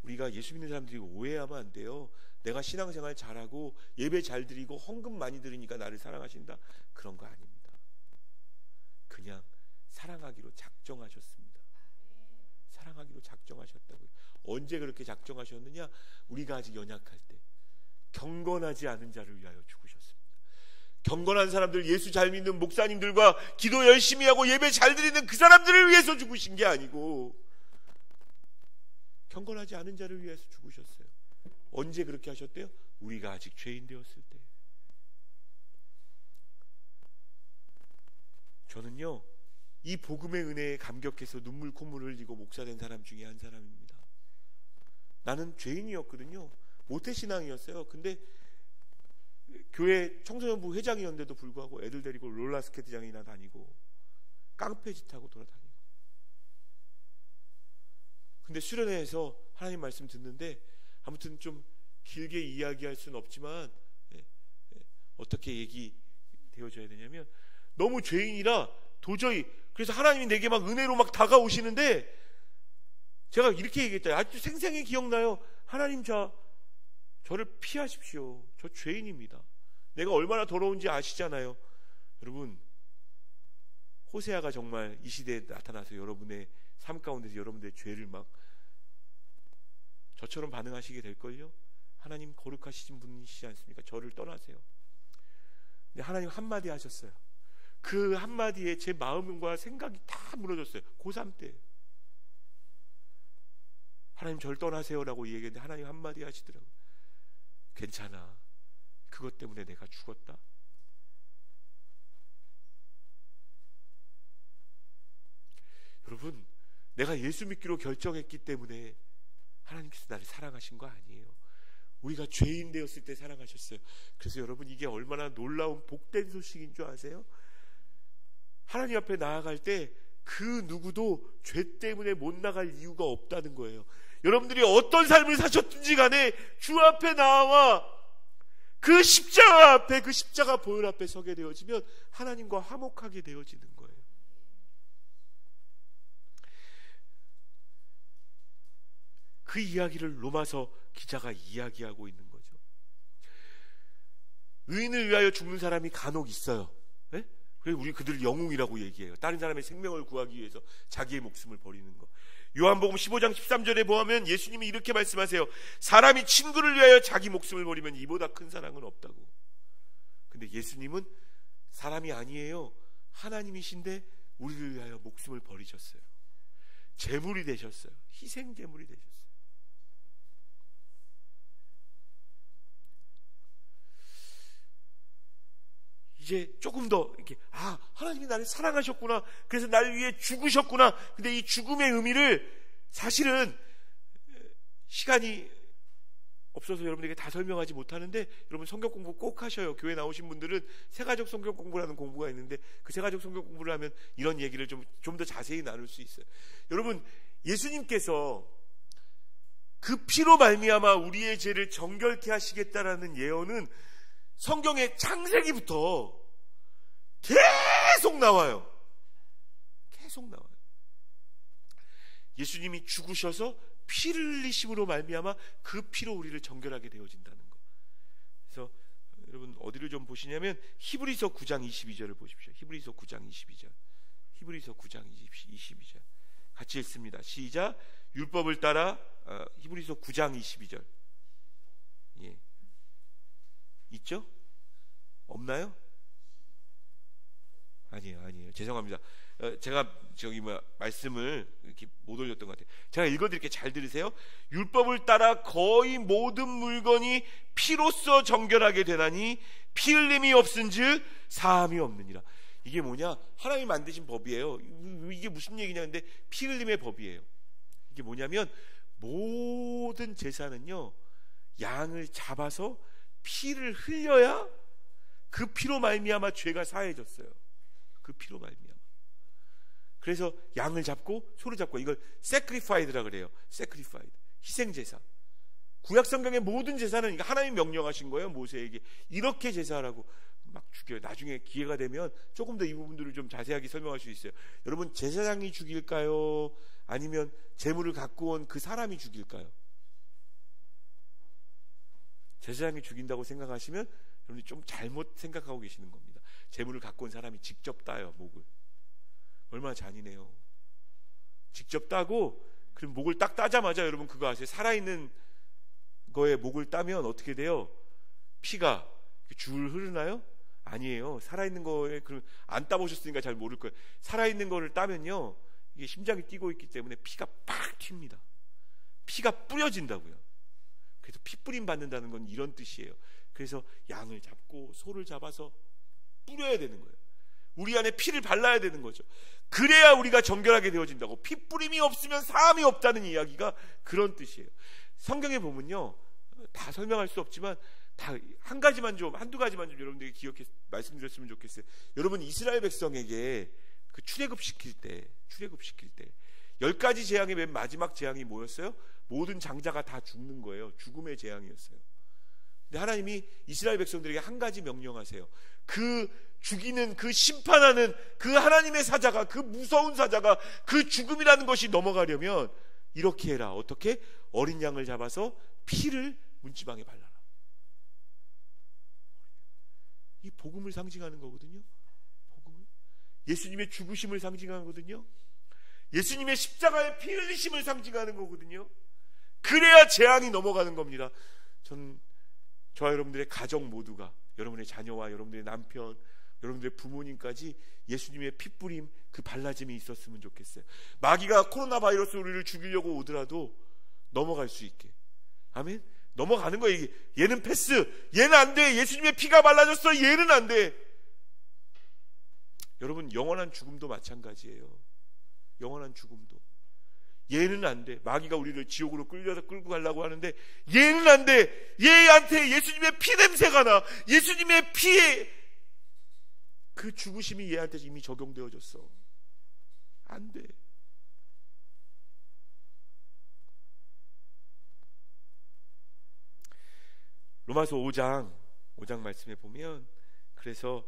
우리가 예수 믿는 사람들이 오해하면 안 돼요. 내가 신앙생활 잘하고 예배 잘 드리고 헌금 많이 드리니까 나를 사랑하신다, 그런 거 아닙니다. 그냥 사랑하기로 작정하셨습니다. 사랑하기로 작정하셨다고요. 언제 그렇게 작정하셨느냐? 우리가 아직 연약할 때 경건하지 않은 자를 위하여 죽으셨습니다. 경건한 사람들, 예수 잘 믿는 목사님들과 기도 열심히 하고 예배 잘 드리는 그 사람들을 위해서 죽으신 게 아니고 경건하지 않은 자를 위해서 죽으셨어요. 언제 그렇게 하셨대요? 우리가 아직 죄인 되었을 때. 저는요, 이 복음의 은혜에 감격해서 눈물 콧물 흘리고 목사된 사람 중에 한 사람입니다. 나는 죄인이었거든요. 모태신앙이었어요. 근데 교회 청소년부 회장이었는데도 불구하고 애들 데리고 롤러스케이트장이나 다니고 깡패짓 하고 돌아다니고. 근데 수련회에서 하나님 말씀 듣는데, 아무튼 좀 길게 이야기할 수는 없지만 어떻게 얘기되어져야 되냐면, 너무 죄인이라 도저히, 그래서 하나님이 내게 막 은혜로 막 다가오시는데 제가 이렇게 얘기했어요. 아직도 생생히 기억나요. 하나님, 저를 피하십시오. 저 죄인입니다. 내가 얼마나 더러운지 아시잖아요. 여러분, 호세아가 정말 이 시대에 나타나서 여러분의 삶 가운데서 여러분들의 죄를 막 저처럼 반응하시게 될걸요. 하나님 거룩하신 분이시지 않습니까? 저를 떠나세요. 근데 하나님 한마디 하셨어요. 그 한마디에 제 마음과 생각이 다 무너졌어요. 고3 때 하나님 저를 떠나세요라고 얘기했는데 하나님 한마디 하시더라고요. 괜찮아, 그것 때문에 내가 죽었다. 내가 예수 믿기로 결정했기 때문에 하나님께서 나를 사랑하신 거 아니에요. 우리가 죄인 되었을 때 사랑하셨어요. 그래서 여러분, 이게 얼마나 놀라운 복된 소식인 줄 아세요? 하나님 앞에 나아갈 때 그 누구도 죄 때문에 못 나갈 이유가 없다는 거예요. 여러분들이 어떤 삶을 사셨든지 간에 주 앞에 나와 그 십자가 앞에, 그 십자가 보혈 앞에 서게 되어지면 하나님과 화목하게 되어지는 거예요. 그 이야기를 로마서 기자가 이야기하고 있는 거죠. 의인을 위하여 죽는 사람이 간혹 있어요. 네? 그래서 우리 그들을 영웅이라고 얘기해요. 다른 사람의 생명을 구하기 위해서 자기의 목숨을 버리는 거. 요한복음 15장 13절에 보면 예수님이 이렇게 말씀하세요. 사람이 친구를 위하여 자기 목숨을 버리면 이보다 큰 사랑은 없다고. 근데 예수님은 사람이 아니에요. 하나님이신데 우리를 위하여 목숨을 버리셨어요. 제물이 되셨어요. 희생 제물이 되셨어요. 이제 조금 더 이렇게, 하나님이 나를 사랑하셨구나, 그래서 나를 위해 죽으셨구나. 근데 이 죽음의 의미를 사실은 시간이 없어서 여러분에게 다 설명하지 못하는데, 여러분 성경 공부 꼭 하셔요. 교회 나오신 분들은 세가족 성경 공부라는 공부가 있는데, 그 세가족 성경 공부를 하면 이런 얘기를 좀 더 자세히 나눌 수 있어요. 여러분, 예수님께서 그 피로 말미암아 우리의 죄를 정결케 하시겠다라는 예언은 성경의 창세기부터 계속 나와요. 계속 나와요. 예수님이 죽으셔서 피를 흘리심으로 말미암아 그 피로 우리를 정결하게 되어진다는 거. 그래서 여러분 어디를 좀 보시냐면 히브리서 9장 22절을 보십시오. 히브리서 9장 22절. 히브리서 9장 22절. 같이 읽습니다. 시작. 율법을 따라 히브리서 9장 22절. 예. 있죠? 없나요? 아니에요. 죄송합니다. 제가 말씀을 이렇게 못 올렸던 것 같아요. 제가 읽어드릴게요. 잘 들으세요. 율법을 따라 거의 모든 물건이 피로써 정결하게 되나니 피 흘림이 없은즉 사함이 없느니라. 이게 뭐냐? 하나님이 만드신 법이에요. 이게 무슨 얘기냐? 근데 피 흘림의 법이에요. 이게 뭐냐면 모든 제사는요, 양을 잡아서 피를 흘려야 그 피로 말미암아 죄가 사해졌어요. 그 피로 말미암아. 그래서 양을 잡고 소를 잡고, 이걸 sacrifice라 그래요. sacrifice, 희생 제사. 구약 성경의 모든 제사는 하나님 명령하신 거예요. 모세에게 이렇게 제사하라고. 막 죽여요. 나중에 기회가 되면 조금 더 이 부분들을 좀 자세하게 설명할 수 있어요. 여러분, 제사장이 죽일까요? 아니면 제물을 갖고 온 그 사람이 죽일까요? 제사장이 죽인다고 생각하시면 여러분이 좀 잘못 생각하고 계시는 겁니다. 제물을 갖고 온 사람이 직접 따요, 목을. 얼마나 잔인해요. 직접 따고, 그럼 목을 딱 따자마자 여러분 그거 아세요? 살아있는 거에 목을 따면 어떻게 돼요? 피가 줄 흐르나요? 아니에요. 살아있는 거에, 그럼 안 따보셨으니까 잘 모를 거예요. 살아있는 거를 따면요, 이게 심장이 뛰고 있기 때문에 피가 팍 튑니다. 피가 뿌려진다고요. 그래서 피뿌림 받는다는 건 이런 뜻이에요. 그래서 양을 잡고 소를 잡아서 뿌려야 되는 거예요. 우리 안에 피를 발라야 되는 거죠. 그래야 우리가 정결하게 되어진다고. 피뿌림이 없으면 사함이 없다는 이야기가 그런 뜻이에요. 성경에 보면요, 다 설명할 수 없지만 다 한 가지만 좀, 한두 가지만 좀 여러분들이 기억해 말씀드렸으면 좋겠어요. 여러분, 이스라엘 백성에게 그 출애굽시킬 때 10가지 재앙의 맨 마지막 재앙이 뭐였어요? 모든 장자가 다 죽는 거예요. 죽음의 재앙이었어요. 근데 하나님이 이스라엘 백성들에게 한 가지 명령하세요. 그 죽이는, 그 심판하는 그 하나님의 사자가, 그 무서운 사자가, 그 죽음이라는 것이 넘어가려면 이렇게 해라. 어떻게? 어린 양을 잡아서 피를 문지방에 발라라. 이 복음을 상징하는 거거든요. 복음을. 예수님의 죽으심을 상징하거든요. 예수님의 십자가의 피 흘리심을 상징하는 거거든요. 그래야 재앙이 넘어가는 겁니다. 저와 여러분들의 가정 모두가, 여러분의 자녀와 여러분들의 남편, 여러분들의 부모님까지 예수님의 피뿌림, 그 발라짐이 있었으면 좋겠어요. 마귀가 코로나 바이러스 우리를 죽이려고 오더라도 넘어갈 수 있게. 아멘. 넘어가는 거예요. 얘는 패스, 얘는 안 돼. 예수님의 피가 발라졌어, 얘는 안 돼. 여러분, 영원한 죽음도 마찬가지예요. 영원한 죽음도. 얘는 안 돼. 마귀가 우리를 지옥으로 끌고 가려고 하는데 얘는 안 돼. 얘한테 예수님의 피 냄새가 나. 예수님의 피에 그 죽으심이 얘한테 이미 적용되어졌어. 안 돼. 로마서 5장 말씀에 보면 그래서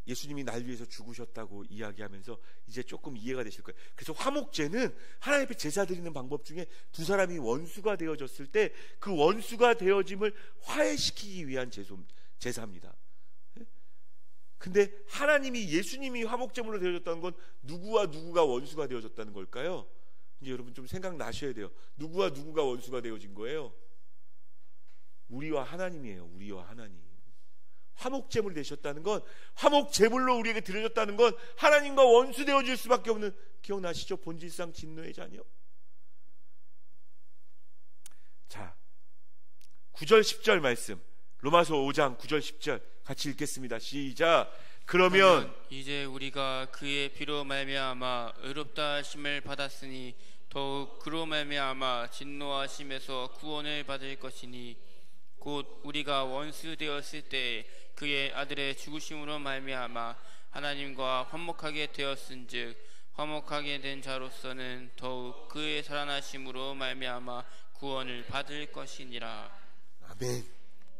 예수님이 날 위해서 죽으셨다고 이야기하면서 이제 조금 이해가 되실 거예요. 그래서 화목제는 하나님 앞에 제사 드리는 방법 중에 두 사람이 원수가 되어졌을 때 그 원수가 되어짐을 화해시키기 위한 제사입니다. 근데 하나님이 예수님이 화목제물로 되어졌다는 건 누구와 누구가 원수가 되어졌다는 걸까요? 이제 여러분 좀 생각나셔야 돼요. 누구와 누구가 원수가 되어진 거예요? 우리와 하나님이에요. 우리와 하나님. 화목제물이 되셨다는 건, 화목제물로 우리에게 드려졌다는 건 하나님과 원수 되어질 수밖에 없는, 기억나시죠? 본질상 진노의 자녀. 자, 9절 10절 말씀, 로마서 5장 9절 10절 같이 읽겠습니다. 시작. 그러면 이제 우리가 그의 피로 말미암아 의롭다 하심을 받았으니 더욱 그로 말미암아 진노하심에서 구원을 받을 것이니 곧 우리가 원수 되었을 때 그의 아들의 죽으심으로 말미암아 하나님과 화목하게 되었은즉 화목하게 된 자로서는 더욱 그의 살아나심으로 말미암아 구원을 받을 것이니라. 아멘.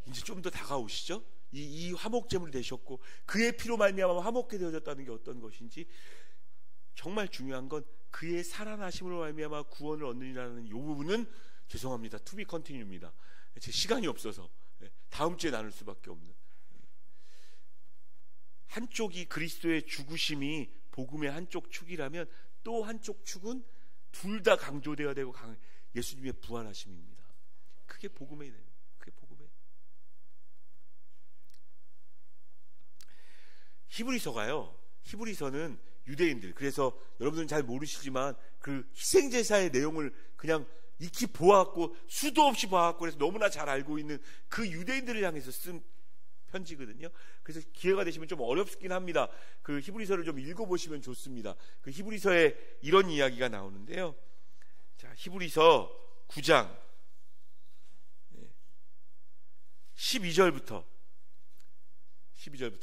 이제 좀 더 다가오시죠? 이 화목제물이 되셨고 그의 피로 말미암아 화목게 되어졌다는 게 어떤 것인지, 정말 중요한 건 그의 살아나심으로 말미암아 구원을 얻느니라는 이 부분은 죄송합니다. To be continue입니다. 제 시간이 없어서 다음 주에 나눌 수밖에 없는. 한쪽이 그리스도의 죽으심이 복음의 한쪽 축이라면 또 한쪽 축은 둘 다 강조되어야 되고 예수님의 부활하심입니다. 그게 복음의 내용. 그게 복음의. 히브리서는 유대인들, 그래서 여러분들은 잘 모르시지만 그 희생제사의 내용을 그냥 익히 보았고 수도 없이 보았고 그래서 너무나 잘 알고 있는 그 유대인들을 향해서 쓴 편지거든요. 그래서 기회가 되시면 좀 어렵긴 합니다. 그 히브리서를 좀 읽어보시면 좋습니다. 그 히브리서에 이런 이야기가 나오는데요. 자, 히브리서 9장 12절부터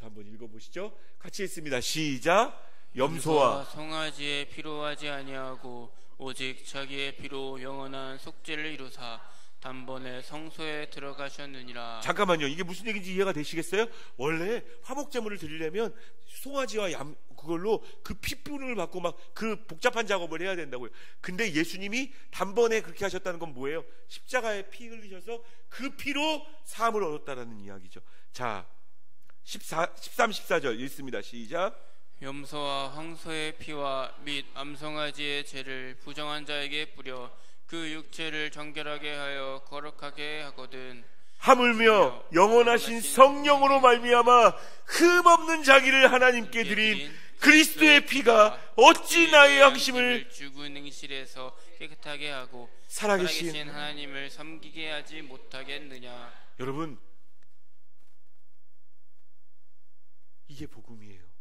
한번 읽어보시죠. 같이 읽습니다. 시작. 염소와 송아지의 피로 하지 아니하고 오직 자기의 피로 영원한 속죄를 이루사 단번에 성소에 들어가셨느니라. 잠깐만요. 이게 무슨 얘기인지 이해가 되시겠어요? 원래 화목제물을 드리려면 송아지와 양 그걸로 그 핏불을 받고 막 그 복잡한 작업을 해야 된다고요. 근데 예수님이 단번에 그렇게 하셨다는 건 뭐예요? 십자가에 피 흘리셔서 그 피로 사함을 얻었다라는 이야기죠. 자, 13, 14절 읽습니다. 시작. 염소와 황소의 피와 및 암송아지의 죄를 부정한 자에게 뿌려 그 육체를 정결하게 하여 거룩하게 하거든. 하물며 영원하신 성령으로 말미암아 흠없는 자기를 하나님께 드린 그리스도의 피가 어찌 나의 양심을 죽은 행실에서 깨끗하게 하고 살아계신 하나님을 섬기게 하지 못하겠느냐. 여러분, 이게 복음이에요.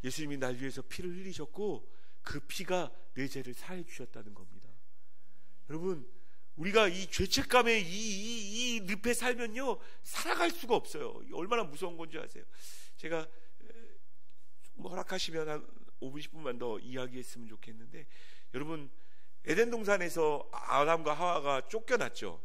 예수님이 날 위해서 피를 흘리셨고 그 피가 내 죄를 사해 주셨다는 겁니다. 여러분, 우리가 이 죄책감에 이 늪에 살면요 살아갈 수가 없어요. 얼마나 무서운 건지 아세요? 제가 허락하시면 한 5분 10분만 더 이야기했으면 좋겠는데, 여러분, 에덴 동산에서 아담과 하와가 쫓겨났죠.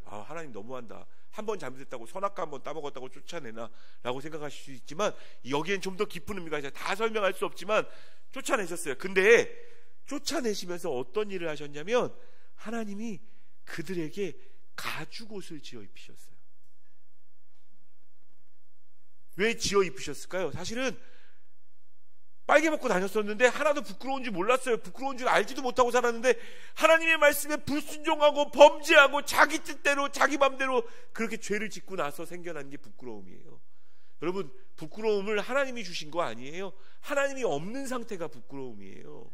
하나님 너무한다. 한 번 잘못했다고 선악과 한 번 따먹었다고 쫓아내나 라고 생각하실 수 있지만, 여기엔 좀 더 깊은 의미가 있어요. 다 설명할 수 없지만 쫓아내셨어요. 근데 쫓아내시면서 어떤 일을 하셨냐면 하나님이 그들에게 가죽옷을 지어 입히셨어요. 왜 지어 입히셨을까요? 사실은 빨개 먹고 다녔었는데 하나도 부끄러운 줄 몰랐어요. 부끄러운 줄 알지도 못하고 살았는데 하나님의 말씀에 불순종하고 범죄하고 자기 뜻대로 자기 맘대로 그렇게 죄를 짓고 나서 생겨난 게 부끄러움이에요. 여러분, 부끄러움을 하나님이 주신 거 아니에요. 하나님이 없는 상태가 부끄러움이에요.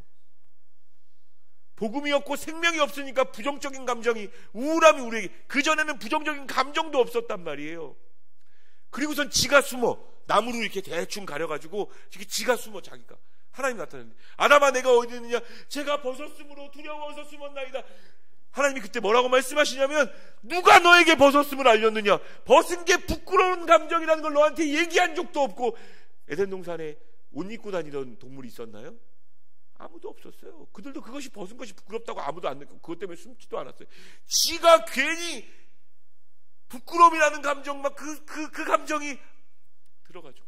복음이 없고 생명이 없으니까 부정적인 감정이, 우울함이 우리에게, 그전에는 부정적인 감정도 없었단 말이에요. 그리고선 지가 숨어 나무로 이렇게 대충 가려가지고 지가 숨어 자기가. 하나님 나타났는데, 아담아 내가 어디 있느냐? 제가 벗었으므로 두려워서 숨었나이다. 하나님이 그때 뭐라고 말씀하시냐면, 누가 너에게 벗었음을 알렸느냐? 벗은 게 부끄러운 감정이라는 걸 너한테 얘기한 적도 없고. 에덴 동산에 옷 입고 다니던 동물이 있었나요? 아무도 없었어요. 그들도 그것이 벗은 것이 부끄럽다고 아무도 안 느끼고 그것 때문에 숨지도 않았어요. 지가 괜히 부끄러움이라는 감정, 막 그 감정이 들어가지고.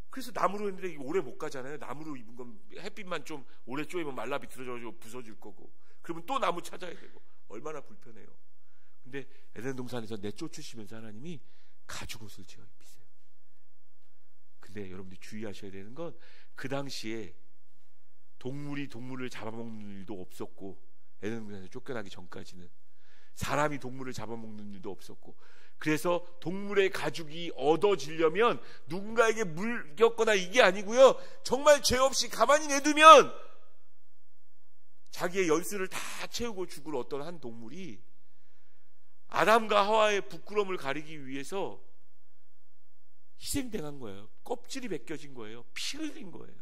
그래서 나무로 했는데 오래 못 가잖아요. 나무로 입은 건 햇빛만 좀 오래 쪼이면 말라 비틀어져가지고 부서질 거고, 그러면 또 나무 찾아야 되고, 얼마나 불편해요. 근데 에덴 동산에서 내쫓으시면서 하나님이 가죽옷을 지어 입히세요. 근데 여러분들이 주의하셔야 되는 건, 그 당시에 동물이 동물을 잡아먹는 일도 없었고, 에덴 동산에서 쫓겨나기 전까지는 사람이 동물을 잡아먹는 일도 없었고, 그래서 동물의 가죽이 얻어지려면 누군가에게 물겼거나 이게 아니고요, 정말 죄 없이 가만히 내두면 자기의 열쇠를 다 채우고 죽을 어떤 한 동물이 아담과 하와의 부끄러움을 가리기 위해서 희생당한 거예요. 껍질이 벗겨진 거예요. 피 흘린 거예요.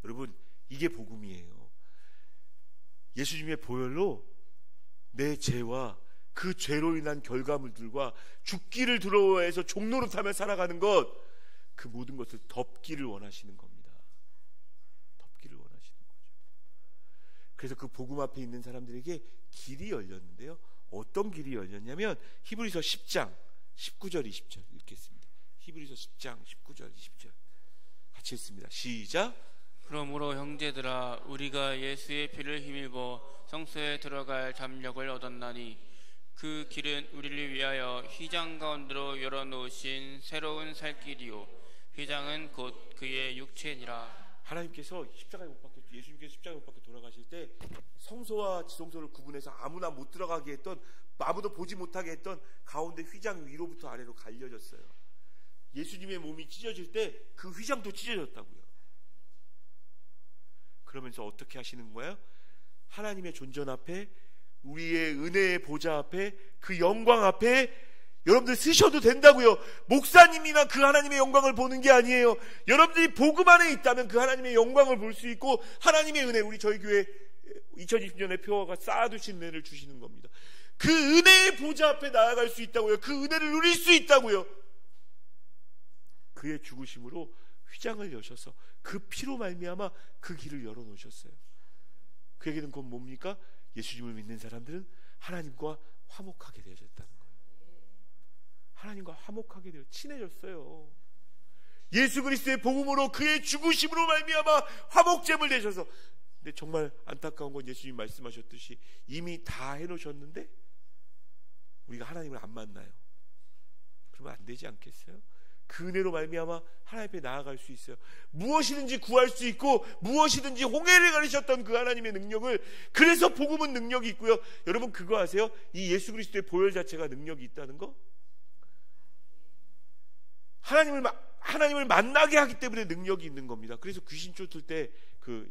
여러분, 이게 복음이에요. 예수님의 보혈로 내 죄와 그 죄로 인한 결과물들과 죽기를 두려워해서 종노릇하며 살아가는 것, 그 모든 것을 덮기를 원하시는 겁니다. 덮기를 원하시는 거죠. 그래서 그 복음 앞에 있는 사람들에게 길이 열렸는데요, 어떤 길이 열렸냐면 히브리서 10장 19절 20절 읽겠습니다. 히브리서 10장 19절 20절 같이 읽습니다. 시작. 그러므로 형제들아, 우리가 예수의 피를 힘입어 성소에 들어갈 잠력을 얻었나니, 그 길은 우리를 위하여 휘장 가운데로 열어놓으신 새로운 살 길이요, 휘장은 곧 그의 육체니라. 하나님께서 십자가에 못 박혀, 예수님께서 십자가에 못 박혀 돌아가실 때 성소와 지성소를 구분해서 아무나 못 들어가게 했던, 아무도 보지 못하게 했던 가운데 휘장 위로부터 아래로 갈려졌어요. 예수님의 몸이 찢어질 때 그 휘장도 찢어졌다고요. 그러면서 어떻게 하시는 거예요? 하나님의 존전 앞에, 우리의 은혜의 보좌 앞에, 그 영광 앞에 여러분들 쓰셔도 된다고요. 목사님이나 그 하나님의 영광을 보는 게 아니에요. 여러분들이 복음 안에 있다면 그 하나님의 영광을 볼 수 있고, 하나님의 은혜, 우리 저희 교회 2020년에 표어가 쌓아두신 은혜를 주시는 겁니다. 그 은혜의 보좌 앞에 나아갈 수 있다고요. 그 은혜를 누릴 수 있다고요. 그의 죽으심으로 휘장을 여셔서 그 피로 말미암아 그 길을 열어놓으셨어요. 그 얘기는 곧 뭡니까? 예수님을 믿는 사람들은 하나님과 화목하게 되어졌다는 거예요. 하나님과 화목하게 되어 친해졌어요. 예수 그리스도의 복음으로, 그의 죽으심으로 말미암아 화목제물 되셔서. 근데 정말 안타까운 건 예수님 말씀하셨듯이 이미 다 해놓으셨는데 우리가 하나님을 안 만나요. 그러면 안 되지 않겠어요? 그 은혜로 말미암아 하나님 앞에 나아갈 수 있어요. 무엇이든지 구할 수 있고, 무엇이든지 홍해를 가르셨던 그 하나님의 능력을, 그래서 복음은 능력이 있고요. 여러분 그거 아세요? 이 예수 그리스도의 보혈 자체가 능력이 있다는 거? 하나님을 만나게 하기 때문에 능력이 있는 겁니다. 그래서 귀신 쫓을 때,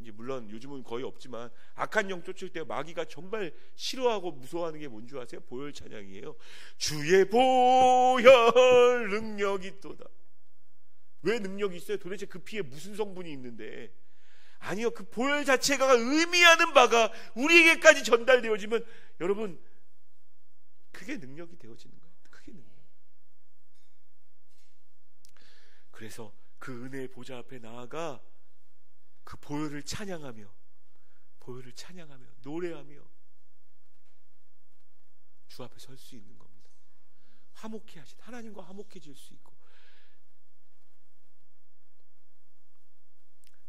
이제 물론 요즘은 거의 없지만 악한 영 쫓을 때 마귀가 정말 싫어하고 무서워하는 게 뭔 줄 아세요? 보혈 찬양이에요. 주의 보혈 능력이 있도다. 왜 능력이 있어요? 도대체 그 피에 무슨 성분이 있는데? 아니요, 그 보혈 자체가 의미하는 바가 우리에게까지 전달되어지면 여러분, 그게 능력이 되어지는 거예요. 그게 능력. 그래서 그 은혜의 보좌 앞에 나아가 그 보혈을 찬양하며 노래하며 주 앞에 설 수 있는 겁니다. 화목해 하신 하나님과 화목해질 수 있고.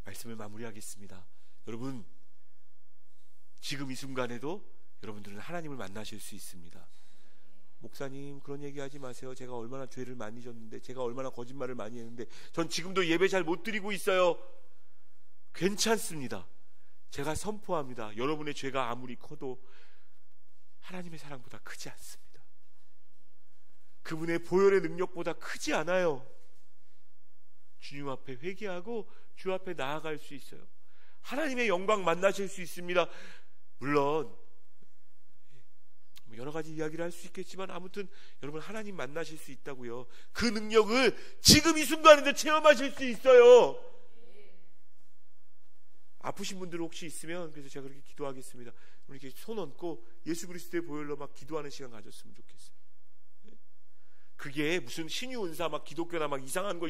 말씀을 마무리하겠습니다. 여러분, 지금 이 순간에도 여러분들은 하나님을 만나실 수 있습니다. 목사님, 그런 얘기하지 마세요. 제가 얼마나 죄를 많이 졌는데, 제가 얼마나 거짓말을 많이 했는데, 전 지금도 예배 잘 못 드리고 있어요. 괜찮습니다. 제가 선포합니다. 여러분의 죄가 아무리 커도 하나님의 사랑보다 크지 않습니다. 그분의 보혈의 능력보다 크지 않아요. 주님 앞에 회개하고 주 앞에 나아갈 수 있어요. 하나님의 영광 만나실 수 있습니다. 물론 여러 가지 가지 이야기를 할 수 있겠지만 아무튼 여러분 하나님 만나실 수 있다고요. 그 능력을 지금 이 순간에도 체험하실 수 있어요. 아프신 분들 혹시 있으면, 그래서 제가 그렇게 기도하겠습니다. 이렇게 손 얹고 예수 그리스도의 보혈로 막 기도하는 시간 가졌으면 좋겠어요. 그게 무슨 신유은사 막 기독교나 막 이상한 거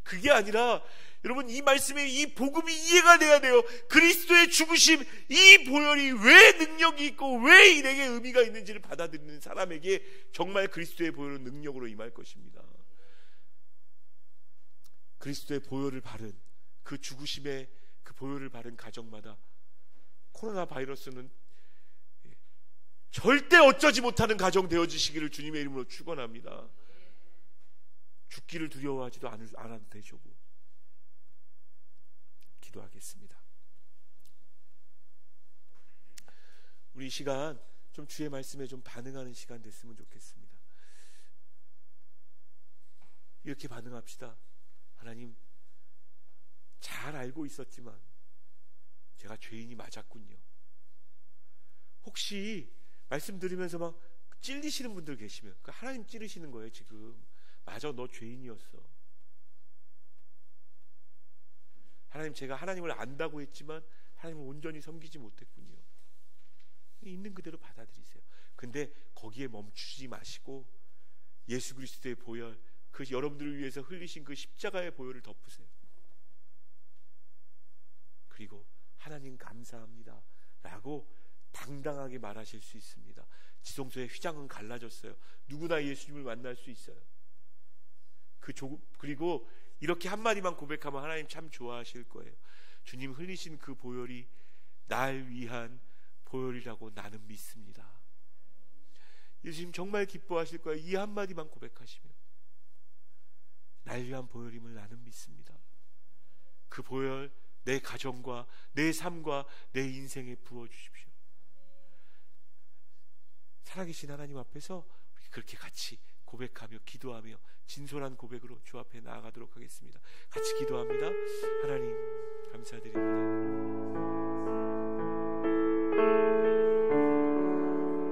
그게 아니라 여러분 이 말씀에 이 복음이 이해가 돼야 돼요. 그리스도의 죽으심, 이 보혈이 왜 능력이 있고 왜 일에게 의미가 있는지를 받아들이는 사람에게 정말 그리스도의 보혈은 능력으로 임할 것입니다. 그리스도의 보혈을 바른, 그 죽으심의 그 보혈을 바른 가정마다 코로나 바이러스는 절대 어쩌지 못하는 가정 되어지시기를 주님의 이름으로 축원합니다. 죽기를 두려워하지도 않아도 되죠. 기도하겠습니다. 우리 이 시간 좀 주의 말씀에 좀 반응하는 시간 됐으면 좋겠습니다. 이렇게 반응합시다. 하나님, 잘 알고 있었지만 제가 죄인이 맞았군요. 혹시 말씀 들으면서 막 찔리시는 분들 계시면 하나님 찌르시는 거예요. 지금 맞아, 너 죄인이었어. 하나님, 제가 하나님을 안다고 했지만 하나님을 온전히 섬기지 못했군요. 있는 그대로 받아들이세요. 근데 거기에 멈추지 마시고 예수 그리스도의 보혈, 그 여러분들을 위해서 흘리신 그 십자가의 보혈을 덮으세요. 그리고 하나님 감사합니다 라고 당당하게 말하실 수 있습니다. 지성소의 휘장은 갈라졌어요. 누구나 예수님을 만날 수 있어요. 그리고 이렇게 한마디만 고백하면 하나님 참 좋아하실 거예요. 주님 흘리신 그 보혈이 날 위한 보혈이라고 나는 믿습니다. 예수님 정말 기뻐하실 거예요. 이 한마디만 고백하시면 날 위한 보혈임을 나는 믿습니다. 그 보혈 내 가정과 내 삶과 내 인생에 부어주십시오. 살아계신 하나님 앞에서 그렇게 같이 고백하며 기도하며 진솔한 고백으로 주 앞에 나아가도록 하겠습니다. 같이 기도합니다. 하나님 감사드립니다.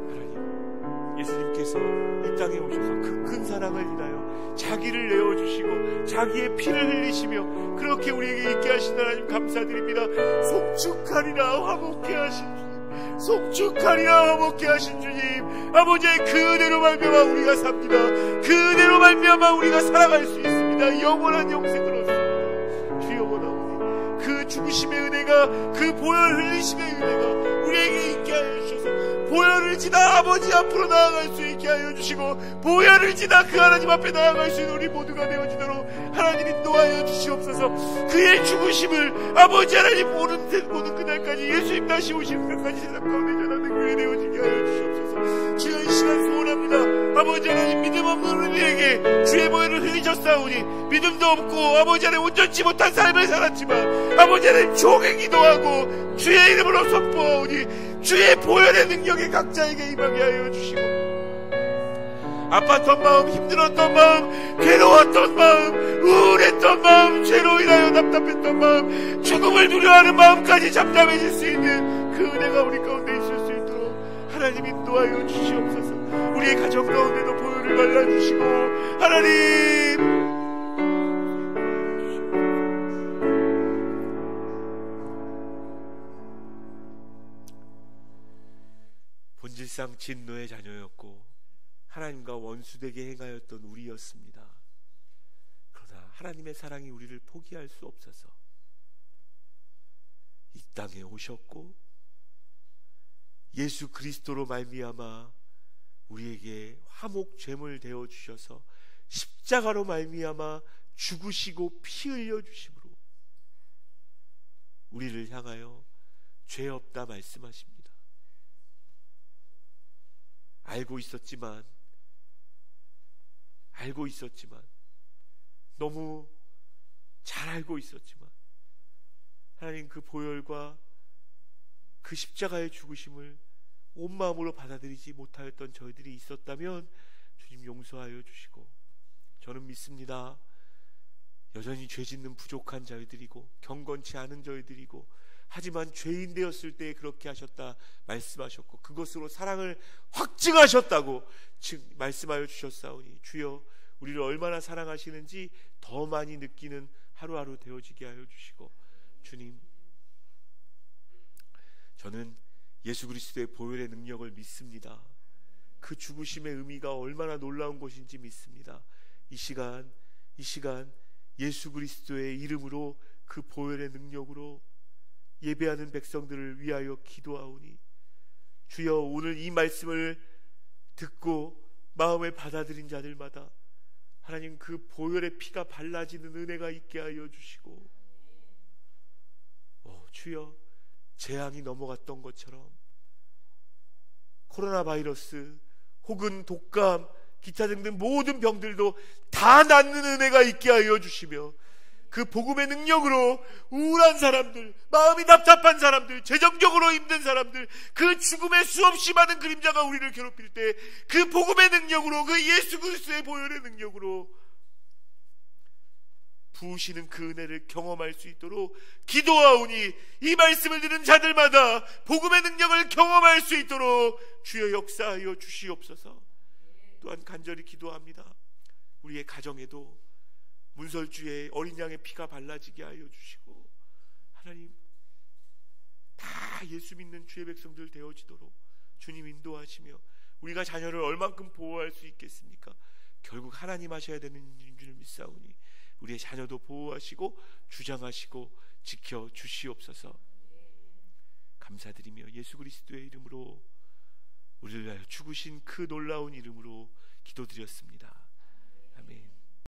하나님, 예수님께서 이 땅에 오셔서 그 큰 사랑을 인하여 자기를 내어주시고 자기의 피를 흘리시며 그렇게 우리에게 있게 하신 하나님 감사드립니다. 송축하리라 화목케 하신 주님, 송축하리라 화목케 하신 주님, 아버지의 그 은혜로 말미암아 우리가 삽니다. 그 은혜로 말미암아 우리가 살아갈 수 있습니다. 영원한 영생을 얻습니다. 주 영원하오니 그 죽으심의 은혜가, 그 보혈 흘리심의 은혜가 우리에게 있게 하여 주셔서 보혈을 지나 아버지 앞으로 나아갈 수 있게 하여 주시고 보혈을 지나 그 하나님 앞에 나아갈 수 있는 우리 모두가 되어지도록 하나님 인도하여 주시옵소서. 그의 죽으심을 아버지 하나님 모든 그날까지, 예수님 다시 오시는 그날까지 세상 가운데 전하는 교회 되어지게 하여 주시옵소서. 주여 이 시간 소원합니다. 아버지 하나님, 믿음 없는 우리에게 주의 보혈을 흘리셨사오니 믿음도 없고 아버지 하나님 온전치 못한 삶을 살았지만 아버지 하나님 종의 기도하고 주의 이름으로 선포하오니 주의 보혈의 능력이 각자에게 임하게 하여 주시고 아팠던 마음, 힘들었던 마음, 괴로웠던 마음, 우울했던 마음, 죄로 인하여 답답했던 마음, 죽음을 두려워하는 마음까지 잠잠해질 수 있는 그 은혜가 우리 가운데 있을 수 있도록 하나님 인도하여 주시옵소서. 우리의 가정 가운데도 보혈을 발라주시고 하나님 본질상 진노의 자녀였고 하나님과 원수되게 행하였던 우리였습니다. 그러나 하나님의 사랑이 우리를 포기할 수 없어서 이 땅에 오셨고 예수 그리스도로 말미암아 우리에게 화목 제물 되어 주셔서 십자가로 말미암아 죽으시고 피 흘려 주심으로 우리를 향하여 죄 없다 말씀하십니다. 알고 있었지만 너무 잘 알고 있었지만 하나님 그 보혈과 그 십자가의 죽으심을 온 마음으로 받아들이지 못하였던 저희들이 있었다면 주님 용서하여 주시고, 저는 믿습니다. 여전히 죄짓는 부족한 저희들이고 경건치 않은 저희들이고 하지만 죄인 되었을 때 그렇게 하셨다 말씀하셨고 그것으로 사랑을 확증하셨다고 말씀하여 주셨사오니 주여 우리를 얼마나 사랑하시는지 더 많이 느끼는 하루하루 되어지게 하여 주시고, 주님, 저는 예수 그리스도의 보혈의 능력을 믿습니다. 그 죽으심의 의미가 얼마나 놀라운 것인지 믿습니다. 이 시간 예수 그리스도의 이름으로 그 보혈의 능력으로 예배하는 백성들을 위하여 기도하오니 주여 오늘 이 말씀을 듣고 마음에 받아들인 자들마다 하나님 그 보혈의 피가 발라지는 은혜가 있게 하여 주시고, 주여 재앙이 넘어갔던 것처럼 코로나 바이러스 혹은 독감 기타 등등 모든 병들도 다 낫는 은혜가 있게 하여 주시며 그 복음의 능력으로 우울한 사람들, 마음이 답답한 사람들, 재정적으로 힘든 사람들, 그 죽음의 수없이 많은 그림자가 우리를 괴롭힐 때 그 복음의 능력으로, 그 예수 그리스도의 보혈의 능력으로 부으시는 그 은혜를 경험할 수 있도록 기도하오니 이 말씀을 들은 자들마다 복음의 능력을 경험할 수 있도록 주여 역사하여 주시옵소서. 또한 간절히 기도합니다. 우리의 가정에도 문설주에 어린 양의 피가 발라지게 하여 주시고, 하나님 다 예수 믿는 주의 백성들 되어지도록 주님 인도하시며, 우리가 자녀를 얼만큼 보호할 수 있겠습니까? 결국 하나님 하셔야 되는 일인 줄 믿사오니 우리의 자녀도 보호하시고 주장하시고 지켜 주시옵소서. 감사드리며 예수 그리스도의 이름으로, 우리를 위하여 죽으신 그 놀라운 이름으로 기도드렸습니다.